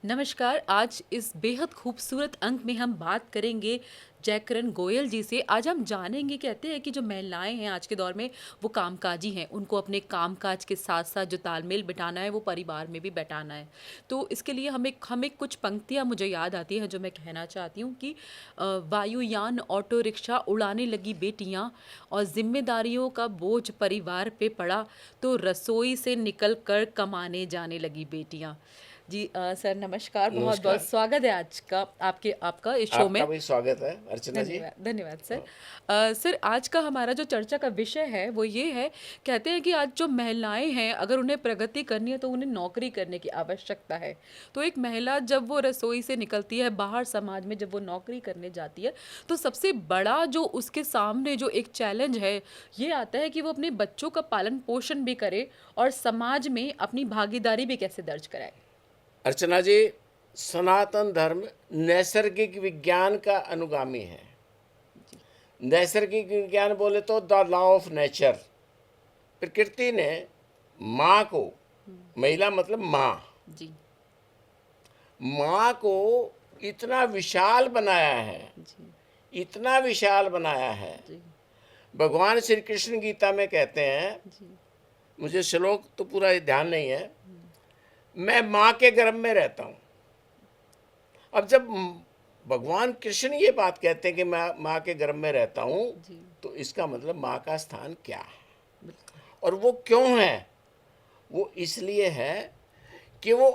नमस्कार। आज इस बेहद खूबसूरत अंक में हम बात करेंगे जयकरण गोयल जी से। आज हम जानेंगे, कहते हैं कि जो महिलाएं हैं आज के दौर में वो कामकाजी हैं, उनको अपने कामकाज के साथ साथ जो तालमेल बिठाना है वो परिवार में भी बैठाना है। तो इसके लिए हमें कुछ पंक्तियां मुझे याद आती हैं जो मैं कहना चाहती हूँ कि वायुयान ऑटो रिक्शा उड़ाने लगी बेटियाँ और जिम्मेदारियों का बोझ परिवार पे पड़ा, तो रसोई से निकल कर कमाने जाने लगी बेटियाँ। जी सर नमस्कार, बहुत बहुत नमस्कार। स्वागत है आज का आपका इस शो आपका में। भी स्वागत है अर्चना जी। धन्यवाद धन्यवाद सर। हाँ। सर आज का हमारा जो चर्चा का विषय है वो ये है, कहते हैं कि आज जो महिलाएं हैं अगर उन्हें प्रगति करनी है तो उन्हें नौकरी करने की आवश्यकता है। तो एक महिला जब वो रसोई से निकलती है बाहर समाज में, जब वो नौकरी करने जाती है, तो सबसे बड़ा जो उसके सामने जो एक चैलेंज है ये आता है कि वो अपने बच्चों का पालन पोषण भी करे और समाज में अपनी भागीदारी भी कैसे दर्ज कराए। अर्चना जी, सनातन धर्म नैसर्गिक विज्ञान का अनुगामी है। नैसर्गिक विज्ञान बोले तो द लॉ ऑफ नेचर। प्रकृति ने माँ को, महिला मतलब माँ, जी माँ को इतना विशाल बनाया है, जी इतना विशाल बनाया है। जी भगवान श्री कृष्ण गीता में कहते हैं, जी मुझे श्लोक तो पूरा ध्यान नहीं है, मैं माँ के गर्भ में रहता हूँ। अब जब भगवान कृष्ण ये बात कहते हैं कि मैं माँ के गर्भ में रहता हूँ, जी तो इसका मतलब माँ का स्थान क्या है बिल्कुल और वो क्यों है। वो इसलिए है कि वो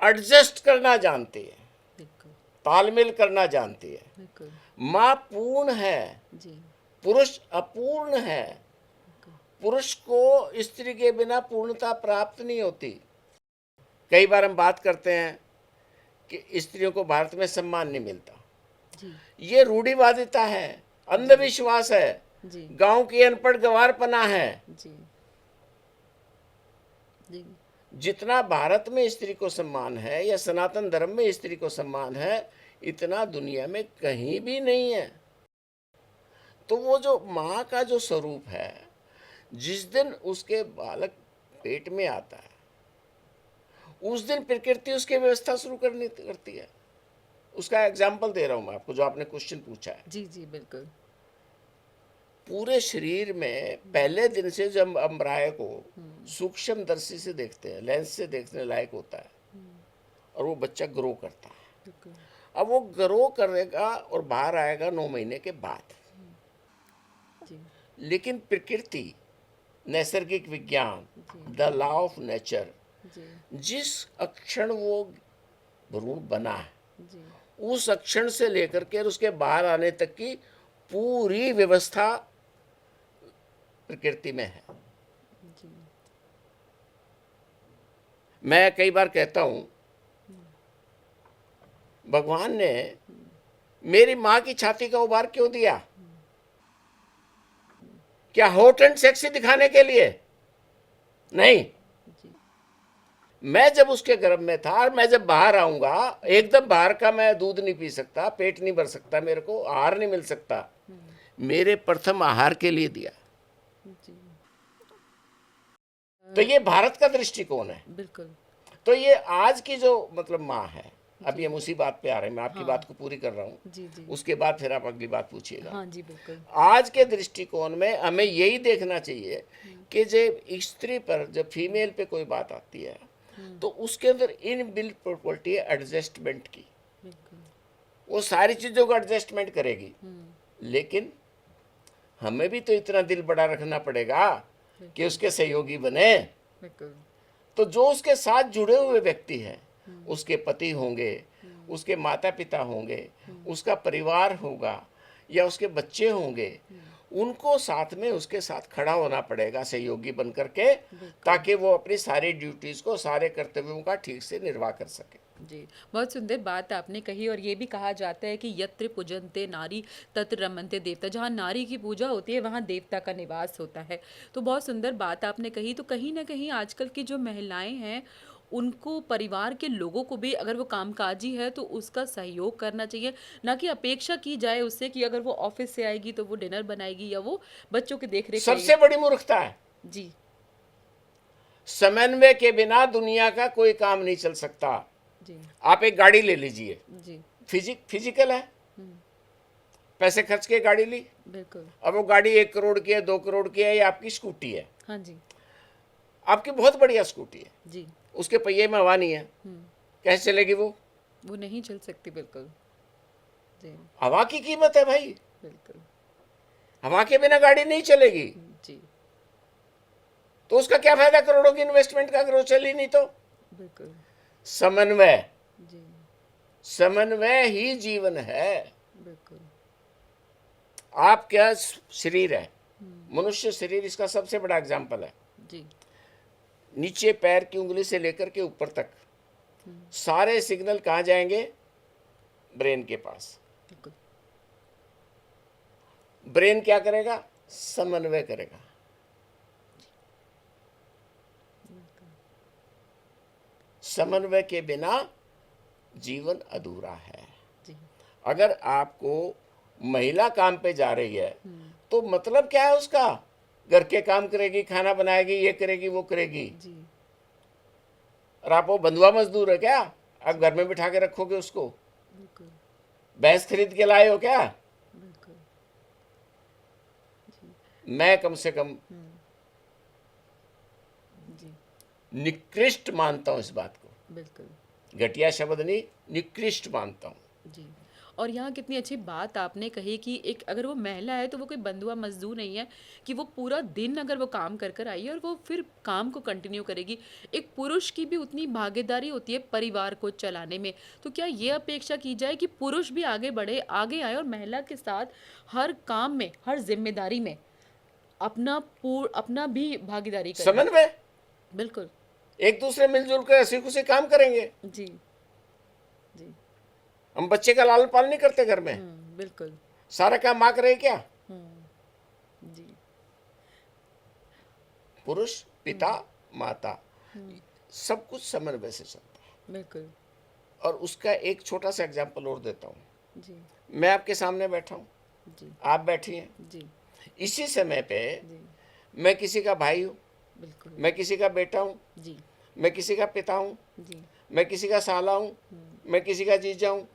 एडजस्ट करना जानती है, बिल्कुल तालमेल करना जानती है। बिल्कुल। माँ पूर्ण है, जी पुरुष अपूर्ण है। बिल्कुल। पुरुष को स्त्री के बिना पूर्णता प्राप्त नहीं होती। कई बार हम बात करते हैं कि स्त्रियों को भारत में सम्मान नहीं मिलता। जी ये रूढ़िवादिता है, अंधविश्वास है, जी गांव की अनपढ़ गंवारपना है। जी जी जितना भारत में स्त्री को सम्मान है या सनातन धर्म में स्त्री को सम्मान है, इतना दुनिया में कहीं भी नहीं है। तो वो जो माँ का जो स्वरूप है, जिस दिन उसके बालक पेट में आता है उस दिन प्रकृति उसकी व्यवस्था शुरू करनी करती है। उसका एग्जाम्पल दे रहा हूं मैं आपको, जो आपने क्वेश्चन पूछा है। जी जी बिल्कुल। पूरे शरीर में पहले दिन से जब अम्बराय को सूक्ष्म दर्शी से देखते हैं, लेंस से देखने लायक होता है, और वो बच्चा ग्रो करता है। बिल्कुल। अब वो ग्रो करेगा और बाहर आएगा 9 महीने के बाद। जी लेकिन प्रकृति, नैसर्गिक विज्ञान, जी द लॉ ऑफ नेचर, जी जिस अक्षण वो भ्रूण बना है जी उस अक्षण से लेकर के उसके बाहर आने तक की पूरी व्यवस्था प्रकृति में है। जी मैं कई बार कहता हूं, भगवान ने मेरी मां की छाती का उभार क्यों दिया? क्या हॉट एंड सेक्सी दिखाने के लिए? नहीं। जी मैं जब उसके गर्भ में था और मैं जब बाहर आऊंगा, एकदम बाहर का मैं दूध नहीं पी सकता, पेट नहीं भर सकता, मेरे को आहार नहीं मिल सकता। मेरे प्रथम आहार के लिए दिया। जी तो ये भारत का दृष्टिकोण है। बिल्कुल। तो ये आज की जो मतलब माँ है, अभी जी हम उसी बात पे आ रहे हैं, मैं आपकी हाँ बात को पूरी कर रहा हूँ, जी जी उसके बाद फिर आप अगली बात पूछिएगा। हाँ जी बिल्कुल। आज के दृष्टिकोण में हमें यही देखना चाहिए कि जब स्त्री पर, जब फीमेल पे कोई बात आती है तो उसके अंदर इन बिल्ट प्रॉपर्टी है एडजस्टमेंट की। बिल्कुल। वो सारी चीज़ों का एडजस्टमेंट करेगी, लेकिन हमें भी तो इतना दिल बड़ा रखना पड़ेगा कि उसके सहयोगी बने। बिल्कुल। तो जो उसके साथ जुड़े हुए व्यक्ति हैं, उसके पति होंगे, उसके माता पिता होंगे, उसका परिवार होगा या उसके बच्चे होंगे, उनको साथ में उसके साथ खड़ा होना पड़ेगा सहयोगी बन करके, ताकि वो अपनी सारी ड्यूटीज़ को, सारे कर्तव्यों का ठीक से निर्वाह कर सके। जी बहुत सुंदर बात आपने कही। और ये भी कहा जाता है कि यत्र पूजन्ते नारी तत्र रमन्ते देवता, जहाँ नारी की पूजा होती है वहाँ देवता का निवास होता है। तो बहुत सुंदर बात आपने कही। तो कहीं ना कहीं आजकल की जो महिलाएं हैं उनको परिवार के लोगों को भी, अगर वो कामकाजी है तो उसका सहयोग करना चाहिए, ना कि अपेक्षा की जाए उससे कि अगर वो ऑफिस से आएगी तो वो डिनर बनाएगी या वो बच्चों की देख रेख करेगी। सबसे बड़ी मूर्खता है। जी समन्वय के बिना दुनिया का कोई काम नहीं चल सकता। जी। आप एक गाड़ी ले लीजिए, जी। फिजिकल है, पैसे खर्च के गाड़ी ली। बिल्कुल। अब वो गाड़ी 1 करोड़ की है, 2 करोड़ की है, या आपकी स्कूटी है, हाँ जी। आपकी बहुत बढ़िया स्कूटी है, जी। उसके पहिए में हवा नहीं है, कैसे चलेगी वो? वो नहीं चल सकती, बिल्कुल। जी। हवा की कीमत है भाई, बिल्कुल। हवा के बिना गाड़ी नहीं चलेगी। जी। तो उसका क्या फायदा करोड़ों की इन्वेस्टमेंट का, अगर वो चली नहीं तो? बिल्कुल। समन्वय, जी। समन्वय ही जीवन है। बिल्कुल। आप क्या शरीर है, मनुष्य शरीर, इसका सबसे बड़ा एग्जाम्पल है। जी। नीचे पैर की उंगली से लेकर के ऊपर तक सारे सिग्नल कहाँ जाएंगे? ब्रेन के पास। बिल्कुल। ब्रेन क्या करेगा? समन्वय करेगा। समन्वय के बिना जीवन अधूरा है। जी। अगर आपको महिला काम पे जा रही है तो मतलब क्या है उसका? घर के काम करेगी, खाना बनाएगी, ये करेगी, वो करेगी, जी। और आप वो बंधुआ मजदूर है क्या? आप घर में बिठा के रखोगे उसको? बिल्कुल। भैंस खरीद के लाए हो क्या? बिल्कुल। मैं कम से कम जी। निकृष्ट मानता हूं इस बात को, बिल्कुल। घटिया शब्द नहीं, निकृष्ट मानता हूं। जी। और यहाँ कितनी अच्छी बात आपने कही कि एक अगर वो महिला है तो वो कोई बंधुआ मजदूर नहीं है कि वो पूरा दिन अगर वो काम कर कर आई है और वो फिर काम को कंटिन्यू करेगी। एक पुरुष की भी उतनी भागीदारी होती है परिवार को चलाने में। तो क्या ये अपेक्षा की जाए कि पुरुष भी आगे बढ़े, आगे आए और महिला के साथ हर काम में, हर जिम्मेदारी में अपना भी भागीदारी करे? समन्वय, बिल्कुल। एक दूसरे मिलजुल कर हंसी खुशी काम करेंगे। जी। जी। हम बच्चे का लालन पालन नहीं करते घर में, बिल्कुल। सारा काम माँ करे क्या? जी। पुरुष, पिता, माता, सब कुछ समन्वय से चलता है। बिल्कुल। और उसका एक छोटा सा एग्जाम्पल और देता हूँ। जी। मैं आपके सामने बैठा हूँ, जी। आप बैठी हैं, जी। इसी समय पे जी। मैं किसी का भाई हूँ, बिल्कुल। मैं किसी का बेटा हूँ, जी। मैं किसी का पिता हूँ, जी। मैं किसी का साला हूँ, मैं किसी का जीजा हूँ,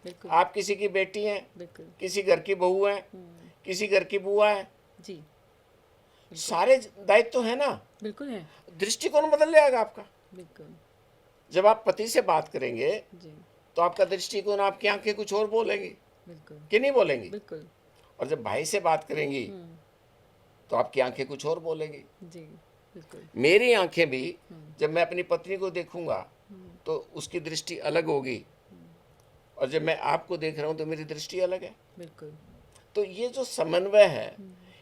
बिल्कुल। आप किसी की बेटी हैं, बिल्कुल। किसी घर की बहू है, किसी घर की बुआ है। जी। सारे दायित्व तो है ना। बिल्कुल है। दृष्टिकोण बदल जाएगा आपका। बिल्कुल। जब आप पति से बात करेंगे जी। तो आपका दृष्टिकोण, आपकी आंखें कुछ और बोलेंगी बिल्कुल। कि नहीं बोलेंगी? बिल्कुल। और जब भाई से बात करेंगी तो आपकी आंखें कुछ और बोलेंगी। जी। बिल्कुल। मेरी आंखें भी जब मैं अपनी पत्नी को देखूंगा तो उसकी दृष्टि अलग होगी, और जब मैं आपको देख रहा हूं तो मेरी दृष्टि अलग है। बिल्कुल। तो ये जो समन्वय है,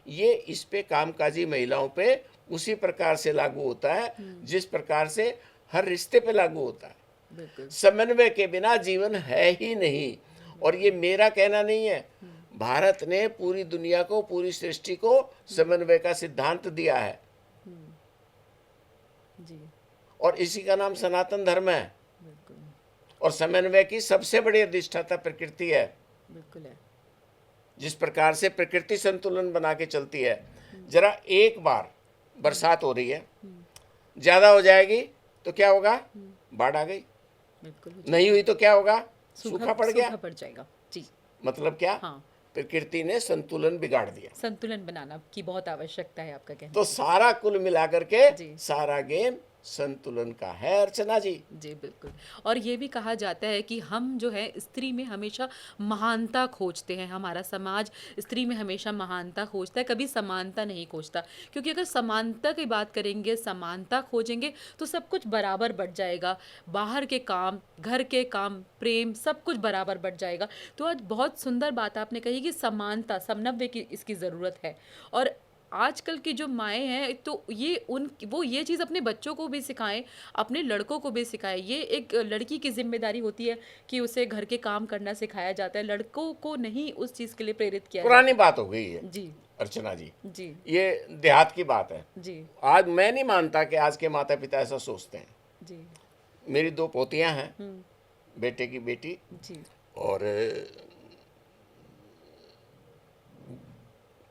ये इस पे कामकाजी महिलाओं पे उसी प्रकार से लागू होता है जिस प्रकार से हर रिश्ते पे लागू होता है। बिल्कुल। समन्वय के बिना जीवन है ही नहीं। और ये मेरा कहना नहीं है, भारत ने पूरी दुनिया को, पूरी सृष्टि को समन्वय का सिद्धांत दिया है, जी। और इसी का नाम सनातन धर्म है। बिल्कुल। और समन्वय की सबसे बड़ी अधिष्ठाता प्रकृति है। बिल्कुल है। जिस प्रकार से प्रकृति संतुलन बना के चलती है, जरा एक बार बरसात हो रही है, ज्यादा हो जाएगी तो क्या होगा? बाढ़ आ गई। बिल्कुल। नहीं हुई तो क्या होगा? सूखा पड़ गया। सूखा पड़ जाएगा। जी। मतलब क्या? हाँ। प्रकृति ने संतुलन बिगाड़ दिया। संतुलन बनाना की बहुत आवश्यकता है, आपका कहना। तो सारा कुल मिलाकर के जी। सारा गेम संतुलन का है, अर्चना जी। जी। बिल्कुल। और ये भी कहा जाता है कि हम जो है स्त्री में हमेशा महानता खोजते हैं। हमारा समाज स्त्री में हमेशा महानता खोजता है, कभी समानता नहीं खोजता। क्योंकि अगर समानता की बात करेंगे, समानता खोजेंगे तो सब कुछ बराबर बढ़ जाएगा। बाहर के काम, घर के काम, प्रेम, सब कुछ बराबर बढ़ जाएगा। तो आज बहुत सुंदर बात आपने कही कि समानता, समन्वय की इसकी ज़रूरत है। और आजकल की जो माएँ हैं तो वो ये चीज़ अपने बच्चों को भी सिखाएं, अपने लड़कों को भी सिखाएं। ये एक लड़की की जिम्मेदारी होती है कि उसे घर के काम करना सिखाया जाता है, लड़कों को नहीं उस चीज़ के लिए प्रेरित किया पुरानी जाता। बात हो गई है जी। अर्चना जी, जी। ये देहात की बात है। जी। आज मैं नहीं मानता कि आज के माता पिता ऐसा सोचते हैं। जी। मेरी 2 पोतियां हैं, बेटे की बेटी, जी। और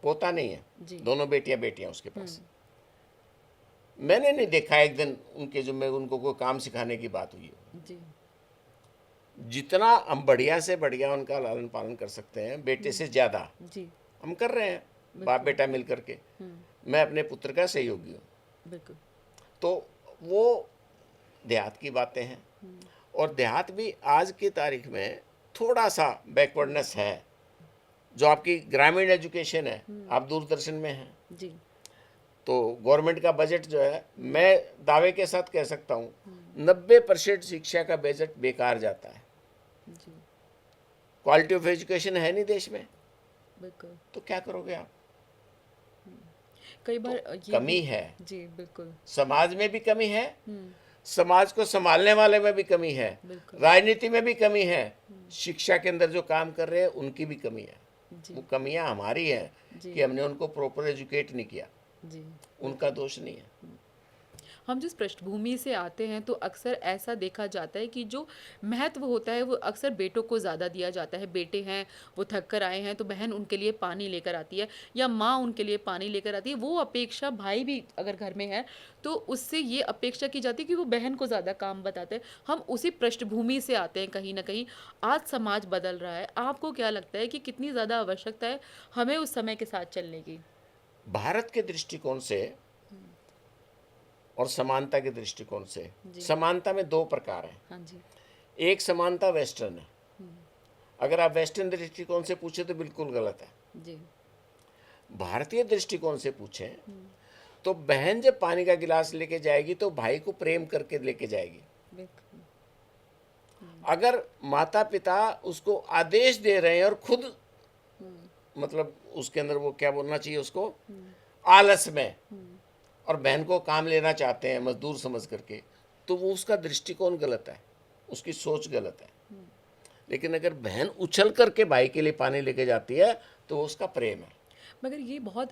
पोता नहीं है, जी। दोनों बेटियां बेटियां उसके पास। मैंने नहीं देखा एक दिन उनके जो में उनको कोई काम सिखाने की बात हुई हो। जी। जितना हम बढ़िया से बढ़िया उनका लालन पालन कर सकते हैं, बेटे से ज़्यादा जी, हम कर रहे हैं, बाप बेटा मिल करके। मैं अपने पुत्र का सहयोगी हूँ। बिल्कुल। तो वो देहात की बातें हैं, और देहात भी आज की तारीख में थोड़ा सा बैकवर्डनेस है। जो आपकी ग्रामीण एजुकेशन है, आप दूरदर्शन में हैं, जी, तो गवर्नमेंट का बजट जो है, मैं दावे के साथ कह सकता हूँ 90% शिक्षा का बजट बेकार जाता है। जी, क्वालिटी ऑफ एजुकेशन है नहीं देश में, बिल्कुल। तो क्या करोगे आप? कई बार तो ये कमी भी है, जी, बिल्कुल। समाज में भी कमी है, समाज को संभालने वाले में भी कमी है, बिल्कुल। राजनीति में भी कमी है, शिक्षा के अंदर जो काम कर रहे हैं उनकी भी कमी है। जी, वो कमियां हमारी हैं जी, कि हमने उनको प्रॉपर एजुकेट नहीं किया, जी। उनका दोष नहीं है। हम जिस पृष्ठभूमि से आते हैं तो अक्सर ऐसा देखा जाता है कि जो महत्व होता है वो अक्सर बेटों को ज़्यादा दिया जाता है। बेटे हैं, वो थक कर आए हैं तो बहन उनके लिए पानी लेकर आती है या माँ उनके लिए पानी लेकर आती है। वो अपेक्षा भाई भी अगर घर में है तो उससे ये अपेक्षा की जाती है कि वो बहन को ज़्यादा काम बताते हैं। हम उसी पृष्ठभूमि से आते हैं कहीं ना कहीं। आज समाज बदल रहा है, आपको क्या लगता है कि कितनी ज़्यादा आवश्यकता है हमें उस समय के साथ चलने की? भारत के दृष्टिकोण से और समानता के दृष्टिकोण से, जी, समानता में दो प्रकार है। हाँ जी, एक समानता वेस्टर्न है। अगर आप वेस्टर्न दृष्टिकोण से पूछे तो बिल्कुल गलत है। जी, भारतीय दृष्टिकोण से पूछें तो बहन जब पानी का गिलास लेके जाएगी तो भाई को प्रेम करके लेके जाएगी। बिल्कुल, अगर माता पिता उसको आदेश दे रहे हैं और खुद, मतलब उसके अंदर वो क्या बोलना चाहिए उसको, आलस में, और बहन को काम लेना चाहते हैं मजदूर समझ करके, तो वो उसका दृष्टिकोण गलत है, उसकी सोच गलत है। लेकिन अगर बहन उछल करके भाई के लिए पानी लेके जाती है तो वो उसका प्रेम है। मगर ये बहुत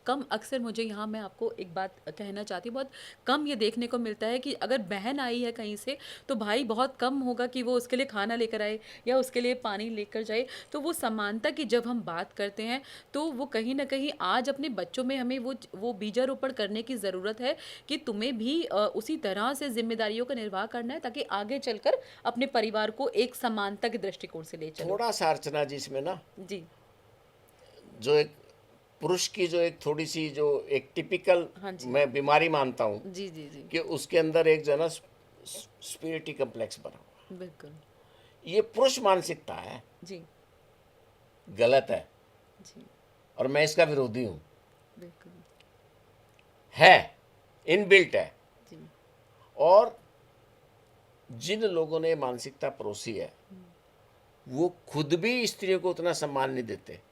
कम अक्सर मुझे यहाँ मैं आपको एक बात कहना चाहती हूँ, बहुत कम ये देखने को मिलता है कि अगर बहन आई है कहीं से तो भाई बहुत कम होगा कि वो उसके लिए खाना लेकर आए या उसके लिए पानी लेकर जाए। तो वो समानता की जब हम बात करते हैं तो वो कहीं ना कहीं आज अपने बच्चों में हमें वो बीजारोपण करने की ज़रूरत है कि तुम्हें भी उसी तरह से जिम्मेदारियों का निर्वाह करना है ताकि आगे चलकर अपने परिवार को एक समानता के दृष्टिकोण से ले चलो। थोड़ा सा अर्चना जी इसमें ना, जी, जो एक पुरुष की जो एक थोड़ी सी जो एक टिपिकल हाँ जी, मैं बीमारी मानता हूँ जी, जी, जी, कि उसके अंदर एक जो है ना स्पिरिटी कम्प्लेक्स बना हुआ बिल्कुल, है। ये पुरुष मानसिकता है, जी, गलत है, जी, और मैं इसका विरोधी हूँ। बिल्कुल, है, इनबिल्ट है। जी, और जिन लोगों ने मानसिकता परोसी है वो खुद भी स्त्रियों को उतना सम्मान नहीं देते।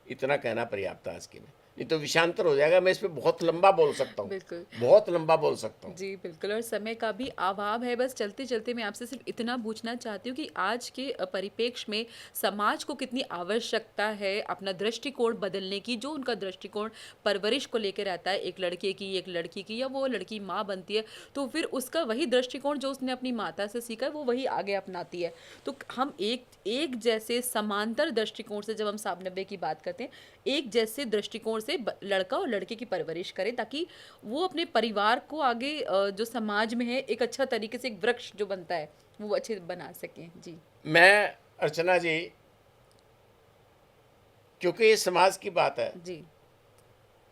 इतना कहना पर्याप्त है आज के में, नहीं तो विषांतर हो जाएगा। मैं इस पे बहुत लंबा बोल सकता हूँ, बिल्कुल। बहुत लंबा बोल सकता हूँ। जी, बिल्कुल। और समय का भी अभाव है, बस चलते-चलते मैं आपसे सिर्फ़ इतना पूछना चाहती हूँ कि आज के परिप्रेक्ष्य में समाज को कितनी आवश्यकता है अपना दृष्टिकोण बदलने की, जो उनका दृष्टिकोण परवरिश को लेके रहता है, एक लड़के की, एक लड़की की, या वो लड़की माँ बनती है, तो फिर उसका वही दृष्टिकोण जो उसने अपनी माता से सीखा है, वो वही आगे अपनाती है। तो हम एक एक जैसे समांतर दृष्टिकोण से जब हम स्वावलंबन की बात करते हैं, एक जैसे दृष्टिकोण से लड़का और लड़के की परवरिश करें ताकि वो अपने परिवार को आगे जो समाज में है एक अच्छा तरीके से एक वृक्ष जो बनता है वो अच्छे बना सकें। जी, मैं, अर्चना जी, क्योंकि ये समाज की बात है जी,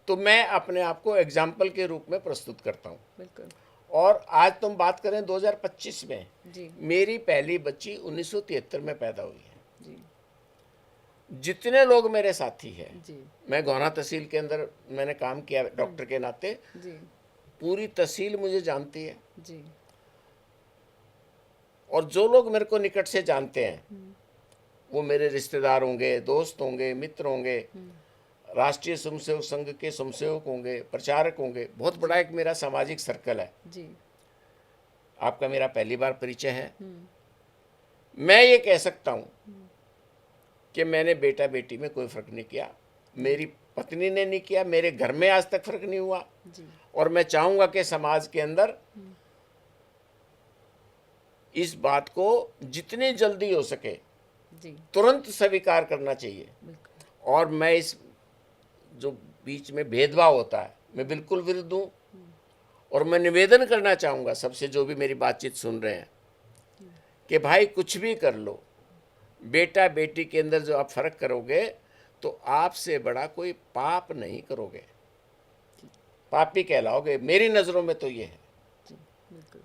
तो मैं अपने आप को एग्जाम्पल के रूप में प्रस्तुत करता हूँ। बिल्कुल, और आज तुम बात करें 2025 में, जी, मेरी पहली बच्ची 1973 में पैदा हुई है। जी, जितने लोग मेरे साथी हैं, जी, मैं गौना तहसील के अंदर मैंने काम किया डॉक्टर के नाते, जी, पूरी तहसील मुझे जानती है। जी, और जो लोग मेरे को निकट से जानते हैं वो मेरे रिश्तेदार होंगे, दोस्त होंगे, मित्र होंगे, राष्ट्रीय स्वयंसेवक संघ के स्वयंसेवक होंगे, प्रचारक होंगे। बहुत बड़ा एक मेरा सामाजिक सर्कल है। जी, आपका मेरा पहली बार परिचय है। मैं ये कह सकता हूँ कि मैंने बेटा बेटी में कोई फर्क नहीं किया, मेरी पत्नी ने नहीं किया, मेरे घर में आज तक फर्क नहीं हुआ। जी, और मैं चाहूँगा कि समाज के अंदर इस बात को जितनी जल्दी हो सके जी, तुरंत स्वीकार करना चाहिए। बिल्कुल, और मैं इस जो बीच में भेदभाव होता है मैं बिल्कुल विरुद्ध हूँ। और मैं निवेदन करना चाहूँगा सबसे, जो भी मेरी बातचीत सुन रहे हैं, कि भाई कुछ भी कर लो, बेटा बेटी के अंदर जो आप फर्क करोगे तो आपसे बड़ा कोई पाप नहीं करोगे, पापी कहलाओगे। मेरी नज़रों में तो ये है। जी, बिल्कुल।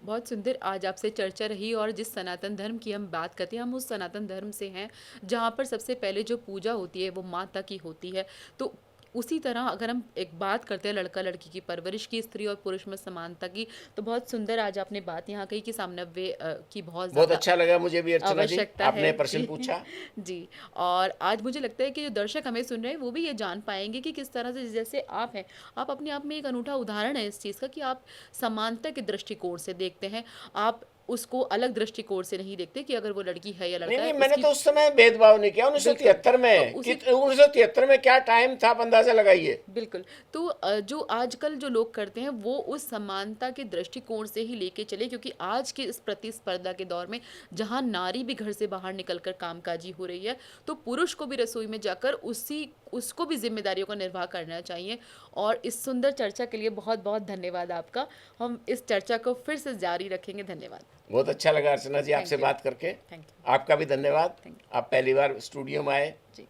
बहुत सुंदर आज आपसे चर्चा रही और जिस सनातन धर्म की हम बात करते हैं, हम उस सनातन धर्म से हैं जहाँ पर सबसे पहले जो पूजा होती है वो माता की होती है। तो उसी तरह अगर हम एक बात करते हैं लड़का लड़की की परवरिश की, स्त्री और पुरुष में समानता की, तो बहुत सुंदर आज आपने बात यहाँ कही कि सामनव्य की बहुत बहुत ज़्यादा अच्छा लगा मुझे भी अर्चना जी, आवश्यकता आपने है। प्रश्न जी। पूछा। जी। और आज मुझे लगता है कि जो दर्शक हमें सुन रहे हैं वो भी ये जान पाएंगे कि किस तरह से जैसे आप हैं, आप अपने आप में एक अनूठा उदाहरण है इस चीज़ का कि आप समानता के दृष्टिकोण से देखते हैं। आप उसको अलग दृष्टिकोण से नहीं देखते कि अगर वो लड़की है या नहीं लड़का है नहीं, मैंने उसकी। तो उस समय भेदभाव नहीं किया। बिल्कुल। 1973 तो में उसी 1973 में क्या टाइम था, आप अंदाजा लगाइए। बिल्कुल। तो जो आजकल जो लोग करते हैं वो उस समानता के दृष्टिकोण से ही लेके चले, क्योंकि आज के इस प्रतिस्पर्धा के दौर में जहाँ नारी भी घर से बाहर निकलकर कामकाजी हो रही है, तो पुरुष को भी रसोई में जाकर उसी उसको भी जिम्मेदारियों का निर्वाह करना चाहिए। और इस सुंदर चर्चा के लिए बहुत बहुत धन्यवाद आपका। हम इस चर्चा को फिर से जारी रखेंगे। धन्यवाद। बहुत अच्छा लगा अर्चना जी थैंक आपसे यू। बात करके। Thank you. आपका भी धन्यवाद। Thank you. आप पहली बार स्टूडियो में आए। जी।